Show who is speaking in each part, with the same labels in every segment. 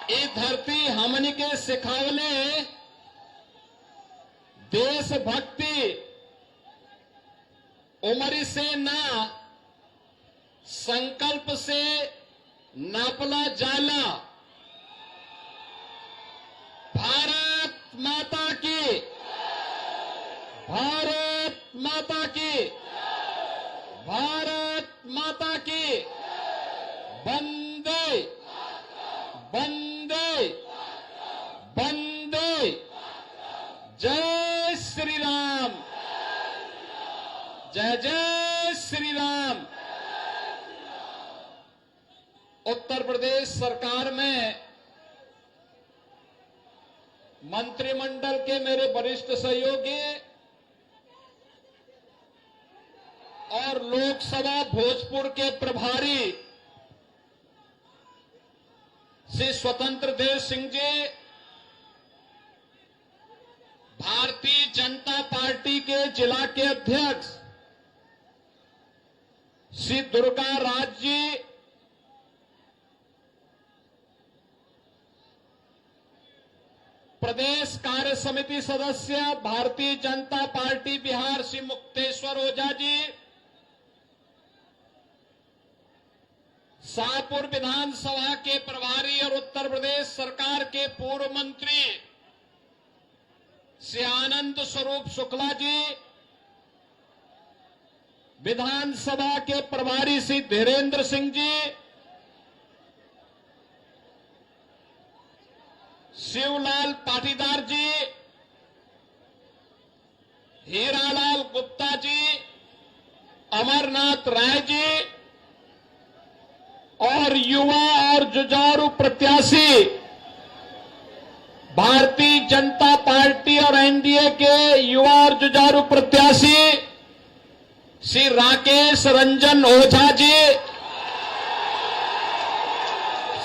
Speaker 1: ये धरती हमनी के सिखावले देशभक्ति उमरी से ना संकल्प से नापला जाला। भारत माता की, भारत माता की, भारत माता की, वंदे वंदे वंदे, जय श्री राम, जय जय श्री राम। उत्तर प्रदेश सरकार में मंत्रिमंडल के मेरे वरिष्ठ सहयोगी और लोकसभा भोजपुर के प्रभारी श्री स्वतंत्र देव सिंह जी, भारतीय जनता पार्टी के जिला के अध्यक्ष श्री दुर्गा राज जी, प्रदेश कार्य समिति सदस्य भारतीय जनता पार्टी बिहार श्री मुक्तेश्वर ओझा जी, शाहपुर विधानसभा के प्रभारी और उत्तर प्रदेश सरकार के पूर्व मंत्री श्री आनंद स्वरूप शुक्ला जी, विधानसभा के प्रभारी श्री धीरेन्द्र सिंह जी, शिवलाल पाटीदार जी, हीरालाल गुप्ता जी, अमरनाथ राय जी और युवा और जुझारू प्रत्याशी भारतीय जनता पार्टी और एनडीए के युवा और जुझारू प्रत्याशी श्री राकेश रंजन ओझा जी,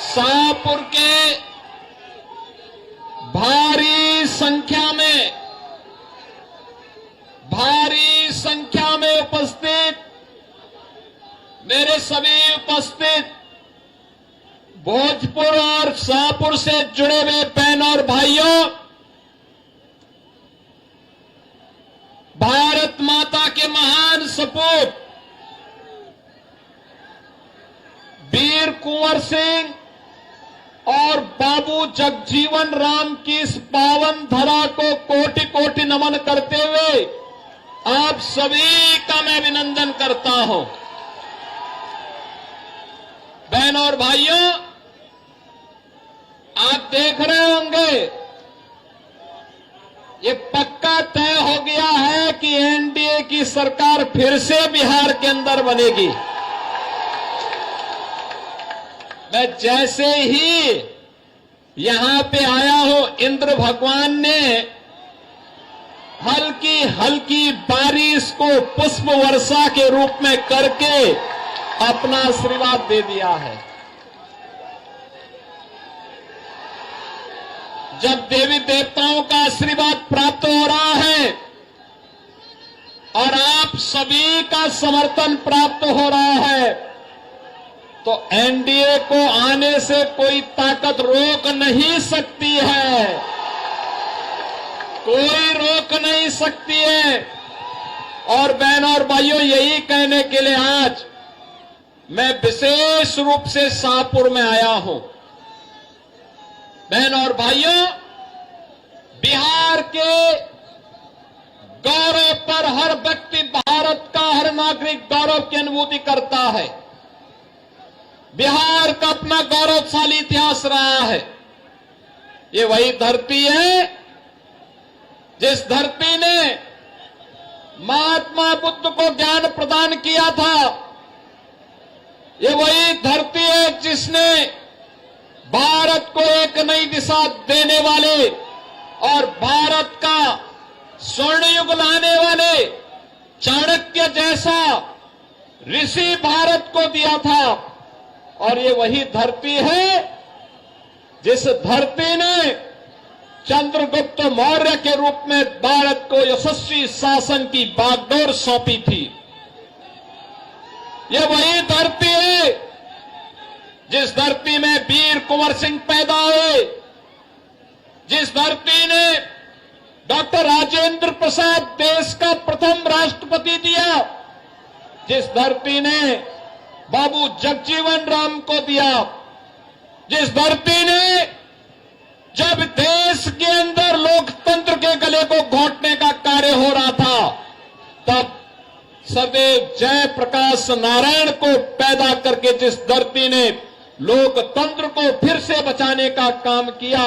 Speaker 1: शाहपुर के भारी संख्या में उपस्थित मेरे सभी उपस्थित भोजपुर और शाहपुर से जुड़े हुए बहन और भाइयों, भारत माता के महान सपूत वीर कुंवर सिंह और बाबू जगजीवन राम की इस पावन धरा को कोटि कोटि नमन करते हुए आप सभी का मैं अभिनंदन करता हूं। बहन और भाइयों, आप देख रहे होंगे ये पक्का तय हो गया है कि एनडीए की सरकार फिर से बिहार के अंदर बनेगी। मैं जैसे ही यहां पे आया हूं, इंद्र भगवान ने हल्की हल्की बारिश को पुष्प वर्षा के रूप में करके अपना आशीर्वाद दे दिया है। जब देवी देवताओं का आशीर्वाद प्राप्त हो रहा है और आप सभी का समर्थन प्राप्त हो रहा है, तो एनडीए को आने से कोई ताकत रोक नहीं सकती है, कोई रोक नहीं सकती है। और बहनों और भाइयों, यही कहने के लिए आज मैं विशेष रूप से शाहपुर में आया हूं। बहनों और भाइयों, बिहार के गौरव पर हर व्यक्ति, भारत का हर नागरिक गौरव की अनुभूति करता है। बिहार का अपना गौरवशाली इतिहास रहा है। ये वही धरती है जिस धरती ने महात्मा बुद्ध को ज्ञान प्रदान किया था। ये वही धरती है जिसने भारत को एक नई दिशा देने वाले और भारत का स्वर्ण युग लाने वाले चाणक्य जैसा ऋषि भारत को दिया था। और ये वही धरती है जिस धरती ने चंद्रगुप्त मौर्य के रूप में भारत को यशस्वी शासन की बागडोर सौंपी थी। ये वही धरती है जिस धरती में वीर कुंवर सिंह पैदा हुए, जिस धरती ने डॉक्टर राजेंद्र प्रसाद देश का प्रथम राष्ट्रपति दिया, जिस धरती ने बाबू जगजीवन राम को दिया, जिस धरती ने जब देश के अंदर लोकतंत्र के गले को घोंटने का कार्य हो रहा था, तब सदैव जयप्रकाश नारायण को पैदा करके जिस धरती ने लोकतंत्र को फिर से बचाने का काम किया,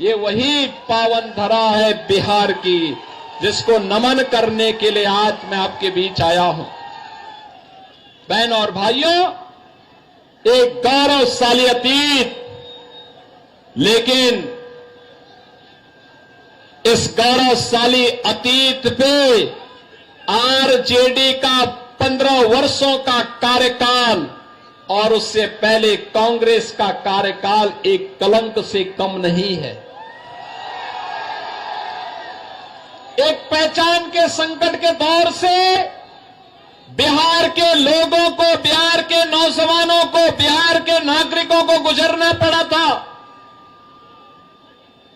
Speaker 1: ये वही पावन धरा है बिहार की, जिसको नमन करने के लिए आज मैं आपके बीच आया हूं। बहनों और भाइयों, एक गौरवशाली अतीत, लेकिन इस गौरवशाली अतीत पे आरजेडी का 15 वर्षों का कार्यकाल और उससे पहले कांग्रेस का कार्यकाल एक कलंक से कम नहीं है। एक पहचान के संकट के दौर से बिहार के लोगों को, बिहार के नौजवानों को, बिहार के नागरिकों को गुजरना पड़ा था।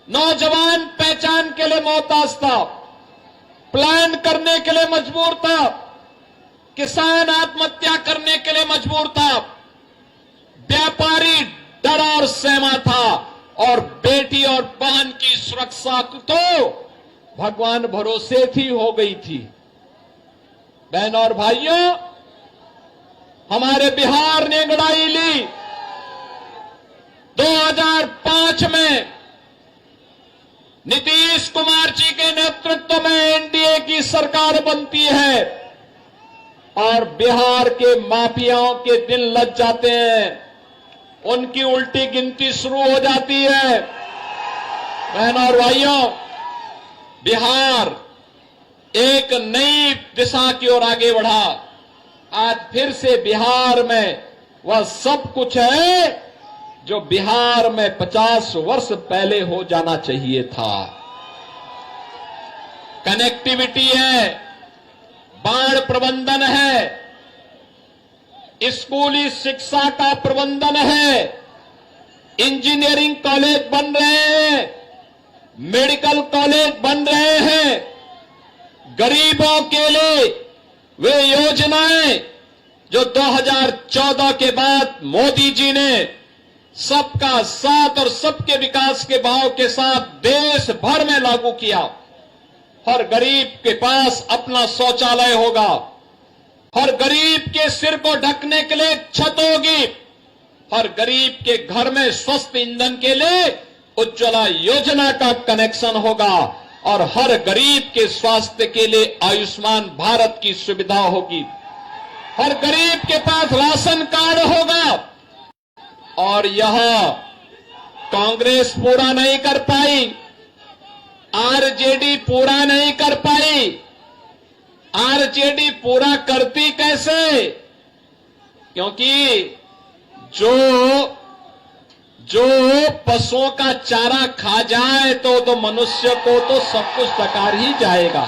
Speaker 1: नौजवान पहचान के लिए मोहताज था, प्लान करने के लिए मजबूर था, किसान आत्महत्या करने के लिए मजबूर था, व्यापारी डरा और सहमा था, और बेटी और बहन की सुरक्षा तो भगवान भरोसे थी हो गई थी। बहनों और भाइयों, हमारे बिहार ने अंगड़ाई ली। 2005 में नीतीश कुमार जी के नेतृत्व में एनडीए की सरकार बनती है और बिहार के माफियाओं के दिन लग जाते हैं, उनकी उल्टी गिनती शुरू हो जाती है। बहनों और भाइयों, बिहार एक नई दिशा की ओर आगे बढ़ा। आज फिर से बिहार में वह सब कुछ है जो बिहार में 50 वर्ष पहले हो जाना चाहिए था। कनेक्टिविटी है, बाढ़ प्रबंधन है, स्कूली शिक्षा का प्रबंधन है, इंजीनियरिंग कॉलेज बन रहे हैं, मेडिकल कॉलेज बन रहे हैं, गरीबों के लिए वे योजनाएं जो 2014 के बाद मोदी जी ने सबका साथ और सबके विकास के भाव के साथ देश भर में लागू किया। हर गरीब के पास अपना शौचालय होगा, हर गरीब के सिर को ढकने के लिए छत होगी, हर गरीब के घर में स्वस्थ ईंधन के लिए उज्ज्वला योजना का कनेक्शन होगा, और हर गरीब के स्वास्थ्य के लिए आयुष्मान भारत की सुविधा होगी, हर गरीब के पास राशन कार्ड होगा। और यह कांग्रेस पूरा नहीं कर पाई, आरजेडी पूरा नहीं कर पाई। आरजेडी पूरा करती कैसे? क्योंकि जो पशुओं का चारा खा जाए तो मनुष्य को तो सब कुछ टकार ही जाएगा।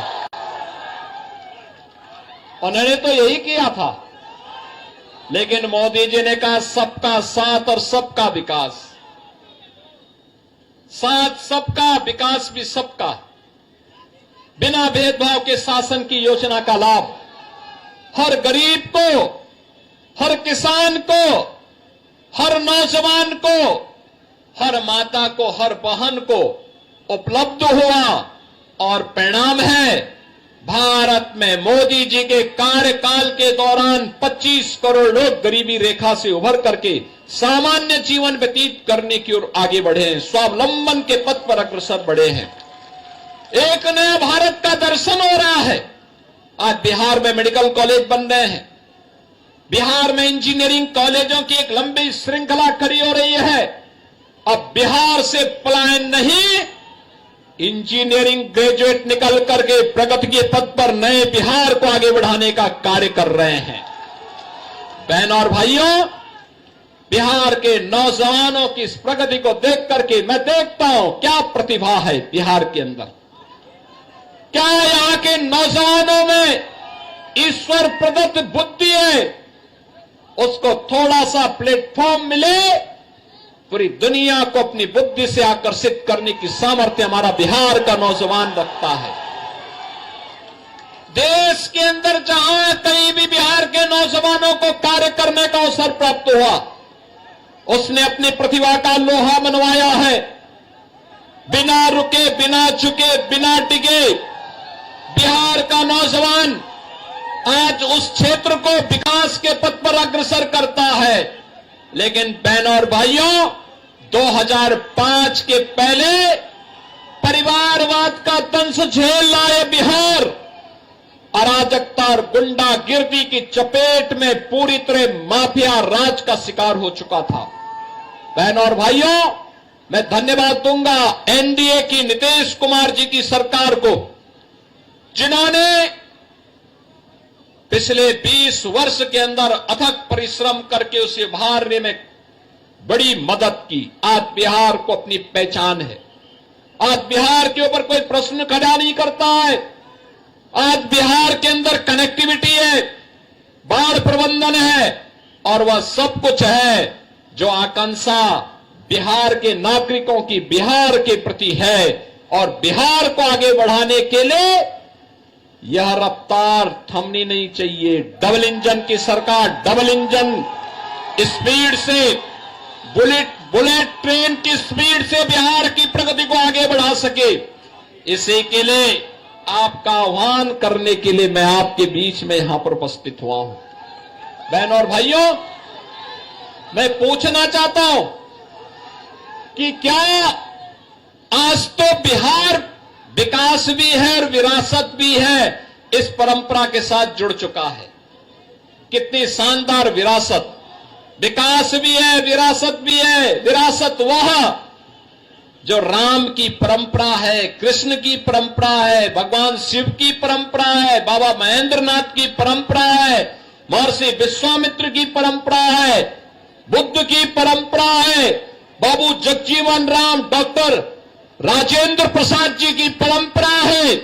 Speaker 1: उन्होंने तो यही किया था, लेकिन मोदी जी ने कहा सबका साथ और सबका विकास। साथ सबका, विकास भी सबका, बिना भेदभाव के शासन की योजना का लाभ हर गरीब को, हर किसान को, हर नौजवान को, हर माता को, हर बहन को उपलब्ध हुआ। और परिणाम है, भारत में मोदी जी के कार्यकाल के दौरान 25 करोड़ लोग गरीबी रेखा से उभर करके सामान्य जीवन व्यतीत करने की ओर आगे बढ़े हैं, स्वावलंबन के पथ पर अग्रसर बढ़े हैं। एक नया भारत का दर्शन हो रहा है। आज बिहार में मेडिकल कॉलेज बन रहे हैं, बिहार में इंजीनियरिंग कॉलेजों की एक लंबी श्रृंखला खड़ी हो रही है। अब बिहार से पलायन नहीं, इंजीनियरिंग ग्रेजुएट निकल करके प्रगति के पथ पर नए बिहार को आगे बढ़ाने का कार्य कर रहे हैं। बहनों और भाइयों, बिहार के नौजवानों की इस प्रगति को देख करके मैं देखता हूं क्या प्रतिभा है बिहार के अंदर, क्या यहां के नौजवानों में ईश्वर प्रदत्त बुद्धि है, उसको थोड़ा सा प्लेटफॉर्म मिले, पूरी दुनिया को अपनी बुद्धि से आकर्षित करने की सामर्थ्य हमारा बिहार का नौजवान रखता है। देश के अंदर जहां कहीं भी बिहार के नौजवानों को कार्य करने का अवसर प्राप्त हुआ, उसने अपनी प्रतिभा का लोहा मनवाया है। बिना रुके, बिना झुके, बिना टिके बिहार का नौजवान आज उस क्षेत्र को विकास के पथ पर अग्रसर करता है। लेकिन बहनों और भाइयों, 2005 के पहले परिवारवाद का दंश झेल लाए बिहार अराजकता और गुंडागिर्दी की चपेट में पूरी तरह माफिया राज का शिकार हो चुका था। बहनों और भाइयों, मैं धन्यवाद दूंगा एनडीए की नीतीश कुमार जी की सरकार को, जिन्होंने पिछले 20 वर्ष के अंदर अथक परिश्रम करके उसे उभारने में बड़ी मदद की। आज बिहार को अपनी पहचान है। आज बिहार के ऊपर कोई प्रश्न खड़ा नहीं करता है। आज बिहार के अंदर कनेक्टिविटी है, बाढ़ प्रबंधन है और वह सब कुछ है जो आकांक्षा बिहार के नागरिकों की बिहार के प्रति है। और बिहार को आगे बढ़ाने के लिए यह रफ्तार थमनी नहीं चाहिए। डबल इंजन की सरकार डबल इंजन स्पीड से, बुलेट ट्रेन की स्पीड से बिहार की प्रगति को आगे बढ़ा सके, इसी के लिए आपका आह्वान करने के लिए मैं आपके बीच में यहां पर उपस्थित हुआ हूं। बहनों और भाइयों, मैं पूछना चाहता हूं कि क्या आज तो बिहार विकास भी है और विरासत भी है, इस परंपरा के साथ जुड़ चुका है। कितनी शानदार विरासत, विकास भी है, विरासत भी है। विरासत वह जो राम की परंपरा है, कृष्ण की परंपरा है, भगवान शिव की परंपरा है, बाबा महेंद्रनाथ की परंपरा है, महर्षि विश्वामित्र की परंपरा है, बुद्ध की परंपरा है, बाबू जगजीवन राम, डॉक्टर राजेंद्र प्रसाद जी की परंपरा है।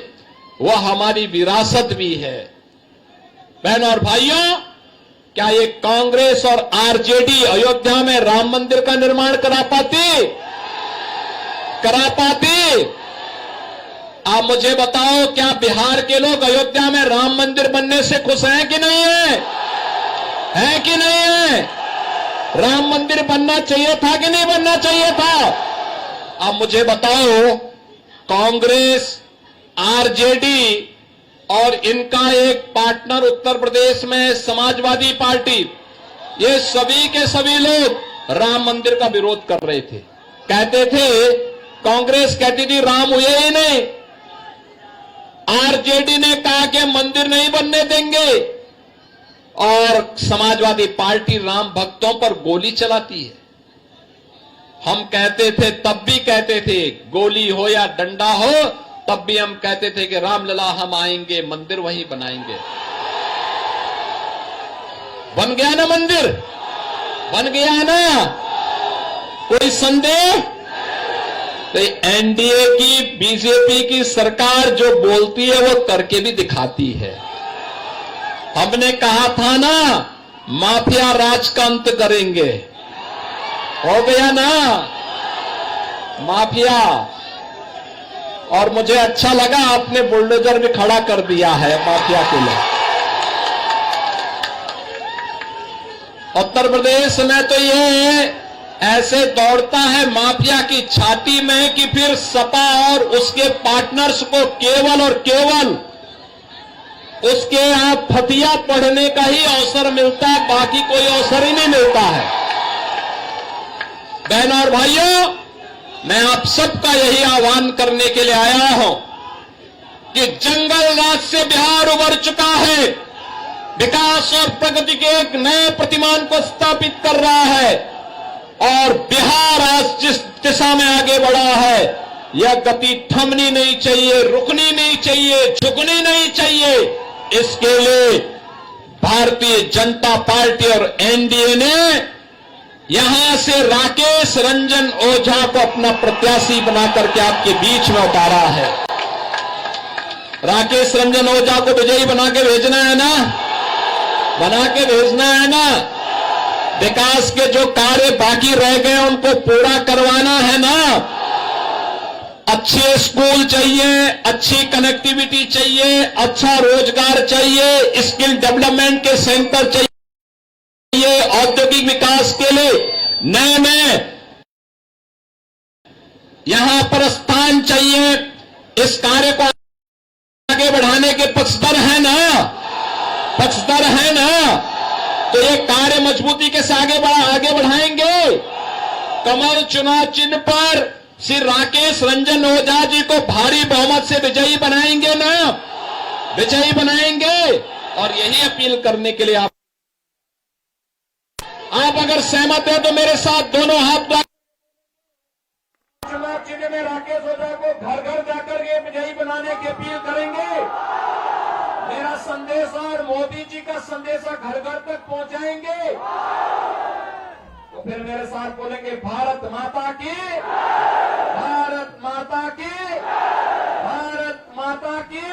Speaker 1: वह हमारी विरासत भी है। बहनों और भाइयों, क्या ये कांग्रेस और आरजेडी अयोध्या में राम मंदिर का निर्माण करा पाती? आप मुझे बताओ, क्या बिहार के लोग अयोध्या में राम मंदिर बनने से खुश हैं कि नहीं है? है कि नहीं है? राम मंदिर बनना चाहिए था कि नहीं बनना चाहिए था? आप मुझे बताओ, कांग्रेस, आरजेडी और इनका एक पार्टनर उत्तर प्रदेश में समाजवादी पार्टी, ये सभी के सभी लोग राम मंदिर का विरोध कर रहे थे। कहते थे, कांग्रेस कहती थी राम हुए ही नहीं, आरजेडी ने कहा कि मंदिर नहीं बनने देंगे, और समाजवादी पार्टी राम भक्तों पर गोली चलाती है। हम कहते थे, तब भी कहते थे, गोली हो या डंडा हो, तब भी हम कहते थे कि रामलला हम आएंगे, मंदिर वहीं बनाएंगे। बन गया ना मंदिर? बन गया ना? कोई संदेह? तो एनडीए की, बीजेपी की सरकार जो बोलती है वो करके भी दिखाती है। हमने कहा था ना, माफिया राज का अंत करेंगे, हो गया ना माफिया। और मुझे अच्छा लगा, आपने बुलडोजर भी खड़ा कर दिया है माफिया के लिए। उत्तर प्रदेश में तो ये ऐसे दौड़ता है माफिया की छाती में कि फिर सपा और उसके पार्टनर्स को केवल और केवल उसके यहां फतिया पढ़ने का ही अवसर मिलता है, बाकी कोई अवसर ही नहीं मिलता है। बहनों और भाइयों, मैं आप सबका यही आह्वान करने के लिए आया हूं कि जंगल राज से बिहार उभर चुका है, विकास और प्रगति के एक नए प्रतिमान को स्थापित कर रहा है, और बिहार आज जिस दिशा में आगे बढ़ा है, यह गति थमनी नहीं चाहिए, रुकनी नहीं चाहिए, झुकनी नहीं चाहिए। इसके लिए भारतीय जनता पार्टी और एनडीए ने यहां से राकेश रंजन ओझा को अपना प्रत्याशी बना करके आपके बीच में उतारा है। राकेश रंजन ओझा को विजयी बना के भेजना है ना? बना के भेजना है ना? विकास के जो कार्य बाकी रह गए उनको पूरा करवाना है ना। अच्छे स्कूल चाहिए, अच्छी कनेक्टिविटी चाहिए, अच्छा रोजगार चाहिए, स्किल डेवलपमेंट के सेंटर चाहिए, औद्योगिक विकास के लिए नए नए यहां पर स्थान चाहिए। इस कार्य को आगे बढ़ाने के पक्षधर है ना, पक्षधर है ना। तो ये कार्य मजबूती के साथ आगे बढ़ाएंगे। कमल चुनाव चिन्ह पर श्री राकेश रंजन ओझा जी को भारी बहुमत से विजयी बनाएंगे ना, विजयी बनाएंगे। और यही अपील करने के लिए आप अगर सहमत है तो मेरे साथ दोनों हाथ
Speaker 2: चुनाव चिन्ह में राकेश ओझा को घर घर जाकर के विजयी बनाने की अपील करेंगे। मेरा संदेश और मोदी जी का संदेश घर घर तक पहुंचाएंगे। तो फिर मेरे साथ बोलेंगे भारत माता की, भारत माता की, भारत माता की।